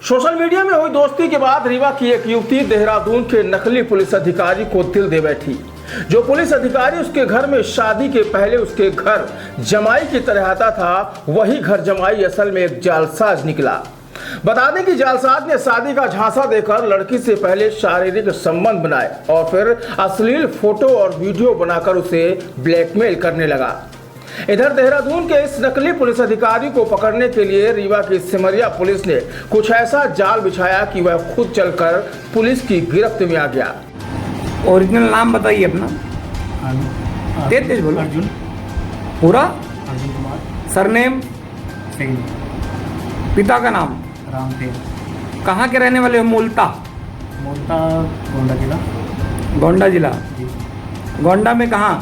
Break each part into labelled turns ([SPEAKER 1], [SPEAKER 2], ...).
[SPEAKER 1] Social media में हुई दोस्ती के बाद रीवा की एक युवती देहरादून के नकली पुलिस अधिकारी को दिल दे बैठी। जो पुलिस अधिकारी उसके घर में शादी के पहले उसके घर जमाई की तरह आता था, वही घर जमाई असल में एक जालसाज निकला। बता दें कि जालसाज ने शादी का झांसा देकर लड़की से पहले शारीरिक संबंध बनाए और फिर अश्लील फोटो और वीडियो बनाकर उसे ब्लैकमेल करने लगा। इधर देहरादून के इस नकली पुलिस अधिकारी को पकड़ने के लिए रीवा की सिमरिया पुलिस ने कुछ ऐसा जाल बिछाया कि वह खुद चलकर पुलिस की गिरफ्त में आ गया।
[SPEAKER 2] ओरिजिनल नाम बताइए अपना। तेज तेज बोलो।
[SPEAKER 3] अर्जुन
[SPEAKER 2] पूरा
[SPEAKER 3] अर्जुन कुमार
[SPEAKER 2] सरनेम,
[SPEAKER 3] सिंह,
[SPEAKER 2] पिता का नाम,
[SPEAKER 3] रामदेव,
[SPEAKER 2] कहाँ के रहने वाले हो? मूलतः
[SPEAKER 3] मोलता, गोंडा जिला।
[SPEAKER 2] गोंडा जिला।
[SPEAKER 3] जी।
[SPEAKER 2] गोंडा में कहाँ?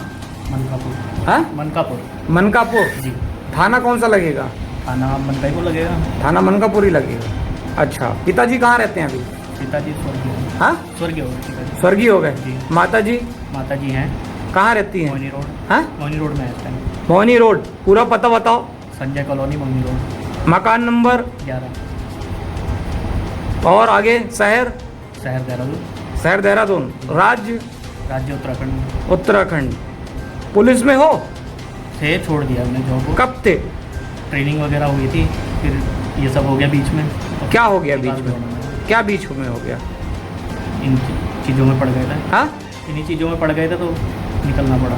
[SPEAKER 3] मनकापुर।
[SPEAKER 2] हाँ,
[SPEAKER 3] मनकापुर।
[SPEAKER 2] मनकापुर।
[SPEAKER 3] जी।
[SPEAKER 2] थाना कौन सा लगेगा?
[SPEAKER 3] थाना मनकापुर लगेगा।
[SPEAKER 2] थाना मनकापुर ही लगेगा। अच्छा, पिताजी कहाँ रहते हैं अभी?
[SPEAKER 3] पिताजी स्वर्गीय हैं।
[SPEAKER 2] हाँ,
[SPEAKER 3] स्वर्गीय हो गए पिताजी।
[SPEAKER 2] स्वर्गीय हो गए।
[SPEAKER 3] जी।
[SPEAKER 2] माता जी
[SPEAKER 3] माता जी हैं
[SPEAKER 2] कहाँ रहती हैं?
[SPEAKER 3] मोहिनी रोड।
[SPEAKER 2] हाँ,
[SPEAKER 3] मोहिनी रोड में है इस टाइम।
[SPEAKER 2] मोहनी रोड। पूरा पता बताओ।
[SPEAKER 3] संजय कॉलोनी, मोहिनी रोड,
[SPEAKER 2] मकान नंबर
[SPEAKER 3] 11।
[SPEAKER 2] और आगे शहर?
[SPEAKER 3] शहर देहरादून।
[SPEAKER 2] शहर देहरादून। राज्य?
[SPEAKER 3] राज्य उत्तराखंड।
[SPEAKER 2] उत्तराखंड। पुलिस में हो?
[SPEAKER 3] थे, छोड़ दिया हमने जॉब को।
[SPEAKER 2] कब थे?
[SPEAKER 3] ट्रेनिंग वगैरह हुई थी, फिर ये सब हो गया बीच में। तो
[SPEAKER 2] क्या हो गया बीच
[SPEAKER 3] निकाल
[SPEAKER 2] में?
[SPEAKER 3] दिया उन्होंने।
[SPEAKER 2] क्या बीच में हो गया?
[SPEAKER 3] इन चीज़ों में पड़ गए थे।
[SPEAKER 2] हाँ,
[SPEAKER 3] इन्हीं चीज़ों में पड़ गए थे तो निकलना पड़ा।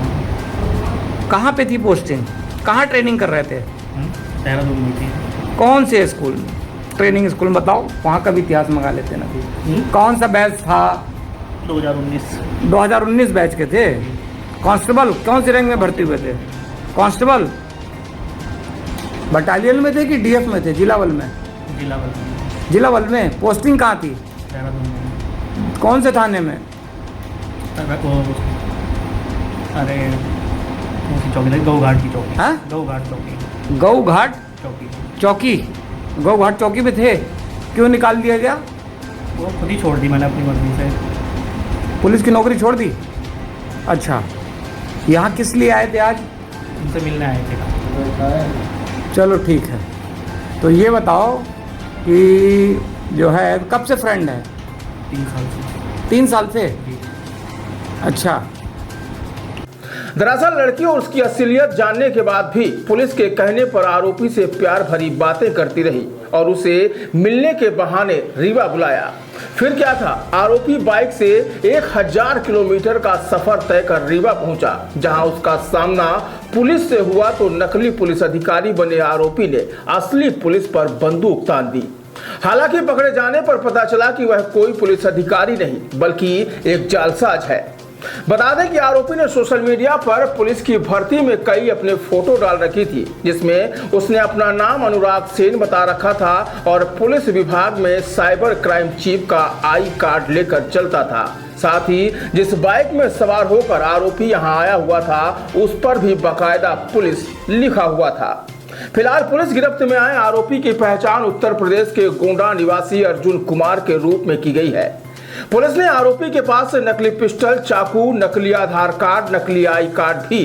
[SPEAKER 2] कहाँ पे थी पोस्टिंग? कहाँ ट्रेनिंग कर रहे थे?
[SPEAKER 3] देहरादून में थी।
[SPEAKER 2] कौन से स्कूल में? ट्रेनिंग स्कूल में बताओ, वहाँ का भी इतिहास मंगा लेते ना फिर। कौन सा बैच था?
[SPEAKER 3] 2019।
[SPEAKER 2] 2019 बैच के थे। कांस्टेबल कौन सी रैंक में भर्ती हुए थे? कांस्टेबल बटालियन में थे कि डीएफ में थे? जिला बल में?
[SPEAKER 3] जिला बल में।
[SPEAKER 2] जिला बल में। पोस्टिंग कहाँ थी?
[SPEAKER 3] देहरादून में।
[SPEAKER 2] कौन से थाने में?
[SPEAKER 3] अरे कौन सी चौकी थी? गौघाट की चौकी।
[SPEAKER 2] हाँ?
[SPEAKER 3] गौघाट चौकी।
[SPEAKER 2] गौघाट
[SPEAKER 3] चौकी।
[SPEAKER 2] चौकी। गौघाट चौकी पे थे। क्यों निकाल दिया गया?
[SPEAKER 3] वो खुद ही छोड़ दी मैंने अपनी मर्जी से।
[SPEAKER 2] पुलिस की नौकरी छोड़ दी? अच्छा, यहाँ किस लिए आए थे आज?
[SPEAKER 3] उनसे मिलने आए थे।
[SPEAKER 2] चलो ठीक है, तो ये बताओ कि जो है कब से फ्रेंड है?
[SPEAKER 3] 3 साल से।
[SPEAKER 2] 3 साल से?
[SPEAKER 3] जी।
[SPEAKER 2] अच्छा।
[SPEAKER 1] दरअसल लड़की और उसकी असलियत जानने के बाद भी पुलिस के कहने पर आरोपी से प्यार भरी बातें करती रही और उसे मिलने के बहाने रीवा बुलाया। फिर क्या था, आरोपी बाइक से 1000 किलोमीटर का सफर तय कर रीवा पहुंचा, जहां उसका सामना पुलिस से हुआ तो नकली पुलिस अधिकारी बने आरोपी ने असली पुलिस पर बंदूक तान दी। हालांकि पकड़े जाने पर पता चला कि वह कोई पुलिस अधिकारी नहीं बल्कि एक जालसाज है। बता दें कि आरोपी ने सोशल मीडिया पर पुलिस की भर्ती में कई अपने फोटो डाल रखी थी, जिसमें उसने अपना नाम अनुराग सेन बता रखा था और पुलिस विभाग में साइबर क्राइम चीफ का आई कार्ड लेकर चलता था। साथ ही जिस बाइक में सवार होकर आरोपी यहां आया हुआ था, उस पर भी बाकायदा पुलिस लिखा हुआ था। फिलहाल पुलिस गिरफ्त में आए आरोपी की पहचान उत्तर प्रदेश के गोंडा निवासी अर्जुन कुमार के रूप में की गई है। पुलिस ने आरोपी के पास से नकली पिस्टल, चाकू, नकली आधार कार्ड, नकली आई कार्ड भी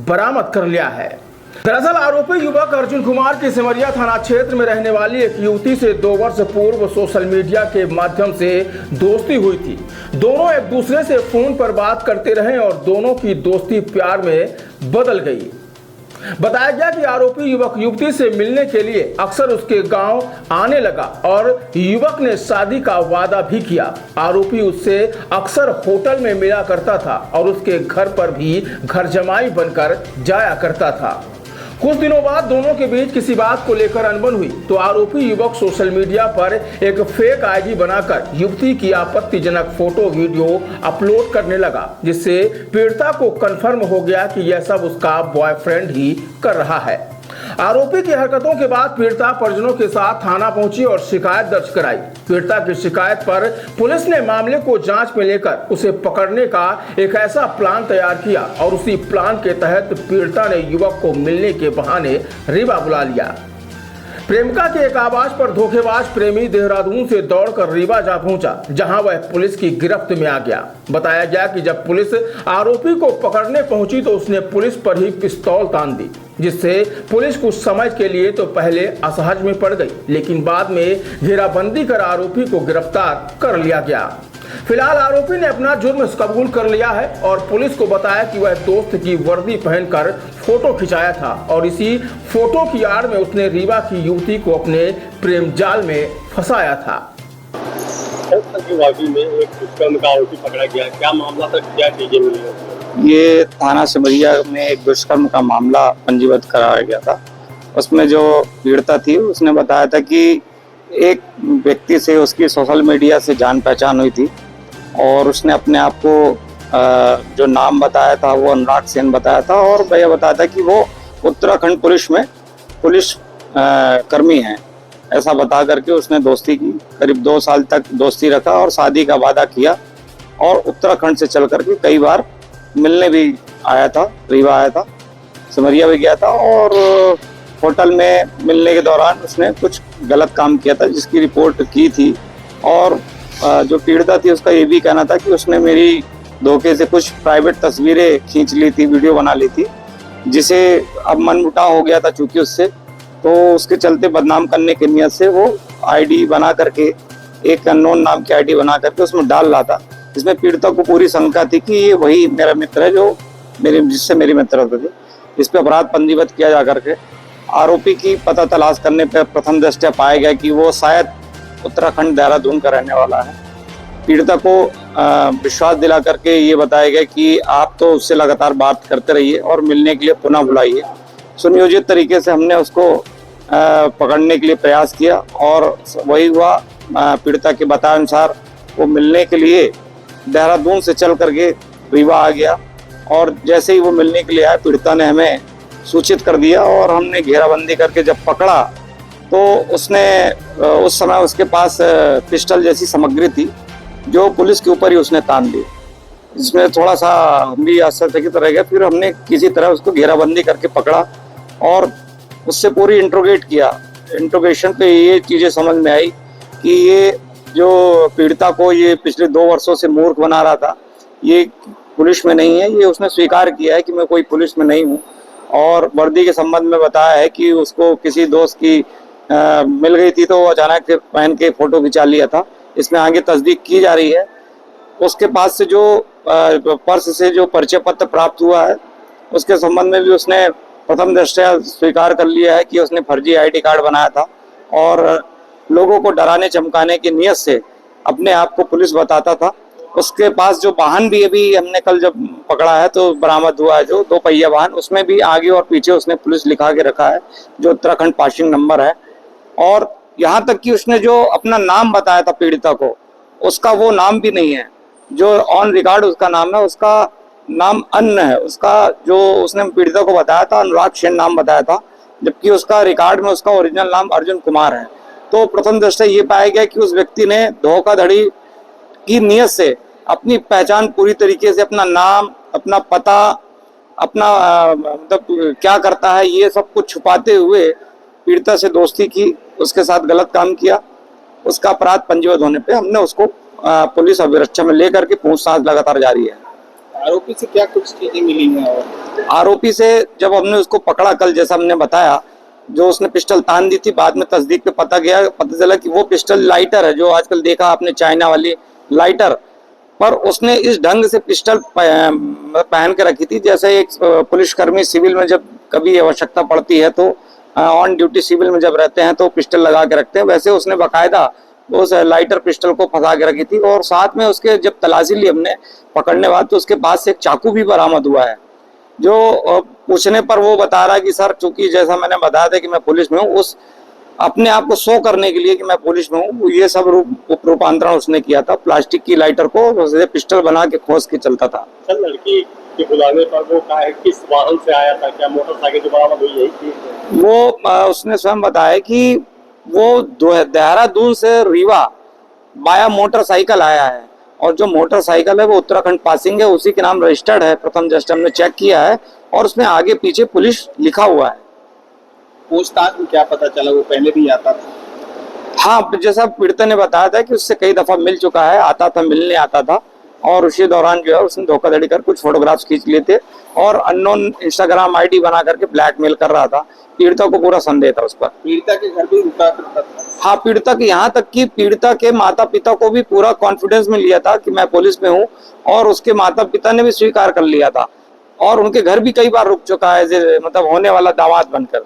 [SPEAKER 1] बरामद कर लिया है। दरअसल आरोपी युवक अर्जुन कुमार की सिमरिया थाना क्षेत्र में रहने वाली एक युवती से 2 वर्ष पूर्व सोशल मीडिया के माध्यम से दोस्ती हुई थी। दोनों एक दूसरे से फोन पर बात करते रहे और दोनों की दोस्ती प्यार में बदल गई। बताया गया कि आरोपी युवक युवती से मिलने के लिए अक्सर उसके गांव आने लगा और युवक ने शादी का वादा भी किया। आरोपी उससे अक्सर होटल में मिला करता था और उसके घर पर भी घर जमाई बनकर जाया करता था। कुछ दिनों बाद दोनों के बीच किसी बात को लेकर अनबन हुई तो आरोपी युवक सोशल मीडिया पर एक फेक आईडी बनाकर युवती की आपत्तिजनक फोटो वीडियो अपलोड करने लगा, जिससे पीड़िता को कंफर्म हो गया कि यह सब उसका बॉयफ्रेंड ही कर रहा है। आरोपी की हरकतों के बाद पीड़िता परिजनों के साथ थाना पहुंची और शिकायत दर्ज कराई। पीड़िता की शिकायत पर पुलिस ने मामले को जांच में लेकर उसे पकड़ने का एक ऐसा प्लान तैयार किया और उसी प्लान के तहत पीड़िता ने युवक को मिलने के बहाने रीवा बुला लिया। प्रेमिका के एक आवाज पर धोखेबाज प्रेमी देहरादून से दौड़कर रीवा जा पहुंचा, जहां वह पुलिस की गिरफ्त में आ गया। बताया गया कि जब पुलिस आरोपी को पकड़ने पहुंची तो उसने पुलिस पर ही पिस्तौल तान दी। जिससे पुलिस कुछ समय के लिए तो पहले असहज में पड़ गई, लेकिन बाद में घेराबंदी कर आरोपी को गिरफ्तार कर लिया गया। फिलहाल आरोपी ने अपना जुर्म कबूल कर लिया है और पुलिस को बताया कि वह दोस्त की वर्दी पहनकर फोटो खिंचाया था और इसी फोटो की आड़ में उसने रीवा की युवती को अपने प्रेम जाल में फंसाया था।
[SPEAKER 4] में एक दुष्कर्म का आरोपी पकड़ा गया, क्या मामला था, क्या चीजें मिली?
[SPEAKER 5] ये थाना सिमरिया में एक दुष्कर्म का मामला पंजीबद्ध कराया गया था। उसमें जो पीड़िता थी उसने बताया था कि एक व्यक्ति से उसकी सोशल मीडिया से जान पहचान हुई थी और उसने अपने आप को जो नाम बताया था वो अनुराग सेन बताया था और भैया बताया था कि वो उत्तराखंड पुलिस में पुलिस कर्मी हैं। ऐसा बता करके उसने दोस्ती की, करीब 2 साल तक दोस्ती रखा और शादी का वादा किया और उत्तराखंड से चल करके कई बार मिलने भी आया था, रीवा आया था, सिमरिया भी गया था और होटल में मिलने के दौरान उसने कुछ गलत काम किया था जिसकी रिपोर्ट की थी। और जो पीड़िता थी उसका ये भी कहना था कि उसने मेरी धोखे से कुछ प्राइवेट तस्वीरें खींच ली थी, वीडियो बना ली थी, जिसे अब मनमुटाव हो गया था चूंकि उससे, तो उसके चलते बदनाम करने की नियत से वो आईडी बना करके, एक अननोन नाम की आईडी बना करके उसमें डाल रहा था, जिसमें पीड़िता को पूरी शंका थी कि ये वही मेरा मित्र है जो जिससे मेरी मित्रता थी। इस पे अपराध पंजीबद्ध किया जा करके आरोपी की पता तलाश करने पर प्रथम दृष्टया पाया गया कि वो शायद उत्तराखंड देहरादून का रहने वाला है। पीड़िता को विश्वास दिला करके ये बताया गया कि आप तो उससे लगातार बात करते रहिए और मिलने के लिए पुनः बुलाइए। सुनियोजित तरीके से हमने उसको पकड़ने के लिए प्रयास किया और वही हुआ। पीड़िता के बताए अनुसार वो मिलने के लिए देहरादून से चल करके रीवा आ गया और जैसे ही वो मिलने के लिए आया पीड़िता ने हमें सूचित कर दिया और हमने घेराबंदी करके जब पकड़ा तो उसने उस समय उसके पास पिस्टल जैसी सामग्री थी जो पुलिस के ऊपर ही उसने तान दी। इसमें थोड़ा सा हम भी आश्चर्यचकित रह गए। फिर हमने किसी तरह उसको घेराबंदी करके पकड़ा और उससे पूरी इंट्रोगेट किया। इंट्रोगेशन पे ये चीज़ें समझ में आई कि ये जो पीड़िता को ये पिछले 2 वर्षों से मूर्ख बना रहा था, ये पुलिस में नहीं है। ये उसने स्वीकार किया है कि मैं कोई पुलिस में नहीं हूँ और वर्दी के संबंध में बताया है कि उसको किसी दोस्त की मिल गई थी तो वो अचानक पहन के फोटो खिंचा लिया था। इसमें आगे तस्दीक की जा रही है। उसके पास से जो पर्स से जो परिचय पत्र प्राप्त हुआ है उसके संबंध में भी उसने प्रथम दृष्टया स्वीकार कर लिया है कि उसने फर्जी आईडी कार्ड बनाया था और लोगों को डराने चमकाने की नियत से अपने आप को पुलिस बताता था। उसके पास जो वाहन भी अभी हमने कल जब पकड़ा है तो बरामद हुआ है, जो 2 पहिया वाहन, उसमें भी आगे और पीछे उसने पुलिस लिखा के रखा है जो उत्तराखंड पासिंग नंबर है। और यहाँ तक कि उसने जो अपना नाम बताया था पीड़िता को, उसका वो नाम भी नहीं है जो ऑन रिकॉर्ड उसका नाम है। उसका नाम अन्य है। उसका जो उसने पीड़िता को बताया था अनुराग सेन नाम बताया था, जबकि उसका रिकॉर्ड में उसका ओरिजिनल नाम अर्जुन कुमार है। तो प्रथम दृष्टया ये पाया गया कि उस व्यक्ति ने धोखाधड़ी की नियत से अपनी पहचान पूरी तरीके से, अपना नाम, अपना पता, अपना मतलब क्या करता है, ये सब कुछ छुपाते हुए पीड़िता से दोस्ती की, उसके साथ गलत काम किया। उसका अपराध पंजीबद्ध होने पे हमने उसको पुलिस अभिरक्षा में लेकर के पूछताछ लगातार जारी है।
[SPEAKER 4] आरोपी से क्या कुछ चीजें मिली हैं? और
[SPEAKER 5] आरोपी से जब हमने उसको पकड़ा कल, जैसा हमने बताया, जो उसने पिस्टल तान दी थी, बाद में तस्दीक पे पता चला कि वो पिस्टल लाइटर है, जो आजकल देखा आपने चाइना वाली लाइटर, पर उसने इस ढंग से पिस्टल पहन के रखी थी जैसे एक पुलिसकर्मी सिविल में जब कभी आवश्यकता पड़ती है तो ऑन ड्यूटी सिविल में जब रहते हैं तो पिस्टल लगा के रखते हैं, वैसे उसने बाकायदा उस लाइटर पिस्टल को फंसा के रखी थी। और साथ में उसके जब तलाशी ली हमने पकड़ने बाद तो उसके पास से एक चाकू भी बरामद हुआ है, जो पूछने पर वो बता रहा है कि सर, चूंकि जैसा मैंने बताया था कि मैं पुलिस में हूँ, उस अपने आप को शो करने के लिए कि मैं पुलिस में हूँ, ये सब रूपांतरण उसने किया था। प्लास्टिक की लाइटर को पिस्टल बना के खोस के चलता था।
[SPEAKER 4] लड़की के बुलाने पर वो कहा है किस वाहन से आया था, क्या मोटरसाइकिल जो बरामद हुई है?
[SPEAKER 5] वो उसने स्वयं बताया कि वो देहरादून से रीवा बाया मोटरसाइकिल आया है और जो मोटरसाइकिल है वो उत्तराखंड पासिंग है, उसी के नाम रजिस्टर्ड है। प्रथम जस्ट हमने चेक किया है और उसमें आगे पीछे पुलिस लिखा हुआ है।
[SPEAKER 4] पूछताछ में क्या पता चला वो पहले भी आता था?
[SPEAKER 5] हाँ, जैसा पीड़िता ने बताया था कि उससे कई दफा मिल चुका है, आता था, मिलने आता था और उसी दौरान जो है उसने धोखाधड़ी कर कुछ फोटोग्राफ्स खींच लिए थे और अननोन इंस्टाग्राम आईडी बना करके ब्लैकमेल कर रहा था। पीड़िता को पूरा संदेह था उस पर।
[SPEAKER 6] पीड़िता के घर भी रुका करता था।
[SPEAKER 5] हाँ, पीड़िता के, यहाँ तक कि पीड़िता के माता पिता को भी पूरा कॉन्फिडेंस में लिया था कि मैं पुलिस में हूँ, और उसके माता पिता ने भी स्वीकार कर लिया था और उनके घर भी कई बार रुक चुका है, मतलब होने वाला दामाद बनकर।